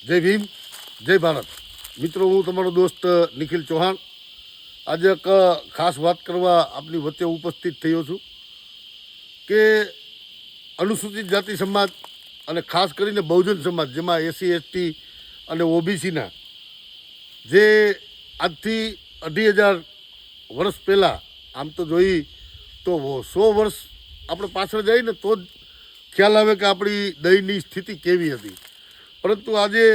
જય ભીમ, જય ભારત. મિત્રો, હું તમારો દોસ્ત નિખિલ ચૌહાણ આજે એક ખાસ વાત કરવા આપની વચ્ચે ઉપસ્થિત થયો છું કે અનુસૂચિત જાતિ સમાજ અને ખાસ કરીને બહુજન સમાજ, જેમાં એસસી એસટી અને ઓબીસીના જે આજથી 2,500 વર્ષ પહેલાં, આમ તો જોઈ તો 100 વર્ષ આપણે પાછળ જઈએ ને તો જ ખ્યાલ આવે કે આપણી દયની સ્થિતિ કેવી હતી. પરંતુ આજે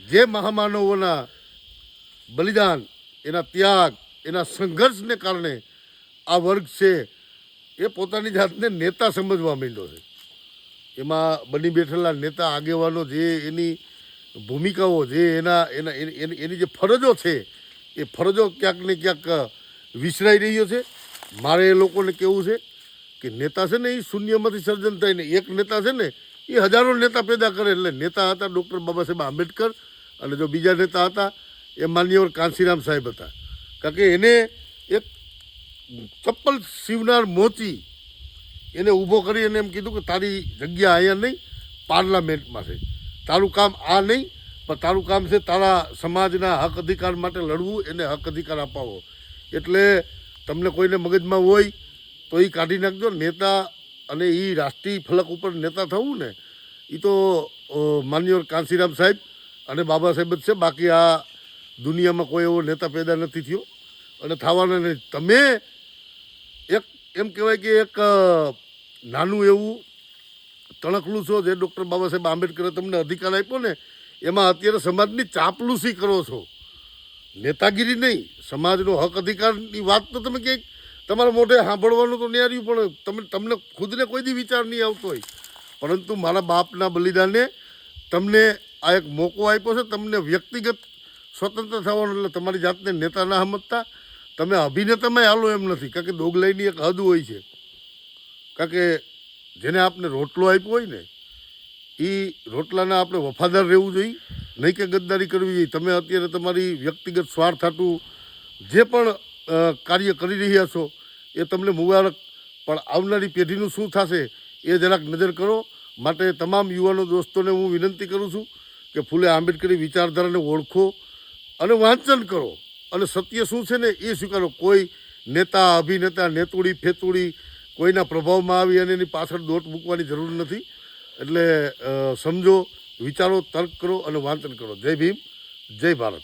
જે મહામાનવોના બલિદાન, એના ત્યાગ, એના સંઘર્ષને કારણે આ વર્ગ છે એ પોતાની જાતને નેતા સમજવા માંડ્યો છે. એમાં બની બેઠેલા નેતા આગેવાનો જે એની ભૂમિકાઓ, જે એની જે ફરજો છે એ ફરજો ક્યાંક ને ક્યાંક વિસરાઈ રહ્યો છે. મારે એ લોકોને કહેવું છે કે નેતા છે ને એ શૂન્યમાંથી સર્જન થાય ને એક નેતા છે ને એ હજારો નેતા પેદા કરે. એટલે નેતા હતા ડૉક્ટર બાબા સાહેબ આંબેડકર, અને જો બીજા નેતા હતા એ માનનીય કાંશીરામ સાહેબ હતા. કારણ કે એને એક ચપ્પલ સીવનાર મોચી એને ઊભો કરી અને એમ કીધું કે તારી જગ્યા અહીંયા નહીં, પાર્લામેન્ટમાં છે. તારું કામ આ નહીં, પણ તારું કામ છે તારા સમાજના હક અધિકાર માટે લડવું, એને હક અધિકાર અપાવો. એટલે તમને કોઈને મગજમાં હોય તો એ કાઢી નાખજો. નેતા અને એ રાષ્ટ્રીય ફલક ઉપર નેતા થવું ને એ તો માનનીય કાંશીરામ સાહેબ અને બાબા સાહેબ જ છે. બાકી આ દુનિયામાં કોઈ એવો નેતા પેદા નથી થયો અને થવાના નહીં. તમે એક એમ કહેવાય કે એક નાનું એવું તણખલું છો જે ડૉક્ટર બાબા સાહેબ આંબેડકરે તમને અધિકાર આપ્યો ને, એમાં અત્યારે સમાજની ચાપલુસી કરો છો, નેતાગીરી નહીં. સમાજનો હક અધિકારની વાત તો તમે ક્યાંક તમારા મોઢે સાંભળવાનું તો નહીં આવ્યું, પણ તમને ખુદને કોઈ દી વિચાર નહીં આવતો હોય. પરંતુ મારા બાપના બલિદાને તમને આ એક મોકો આપ્યો છે, તમને વ્યક્તિગત સ્વતંત્ર થવાનો. એટલે તમારી જાતને નેતા ના સમજતા, તમે અભિનેતામાં હાલો એમ નથી. કારણ કે દોગલાઈની એક હદ હોય છે. કારણ કે જેને આપણે રોટલો આપ્યો હોય ને એ રોટલાના આપણે વફાદાર રહેવું જોઈએ, નહીં કે ગદ્દારી કરવી જોઈએ. તમે અત્યારે તમારી વ્યક્તિગત સ્વાર્થ હાટું જે પણ કાર્ય કરી રહ્યા છો એ તમને મુબારક, પણ આવનારી પેઢીનું શું થશે એ જરાક નજર કરો. માટે તમામ યુવાનો દોસ્તોને હું વિનંતી કરું છું કે ફૂલે આંબેડકરી વિચારધારાને ઓળખો અને વાંચન કરો અને સત્ય શું છે ને એ સ્વીકારો. કોઈ નેતા, અભિનેતા, નેતુડી ફેતુડી કોઈના પ્રભાવમાં આવી અને એની પાછળ દોટ મૂકવાની જરૂર નથી. એટલે સમજો, વિચારો, તર્ક કરો અને વાંચન કરો. જય ભીમ, જય ભારત.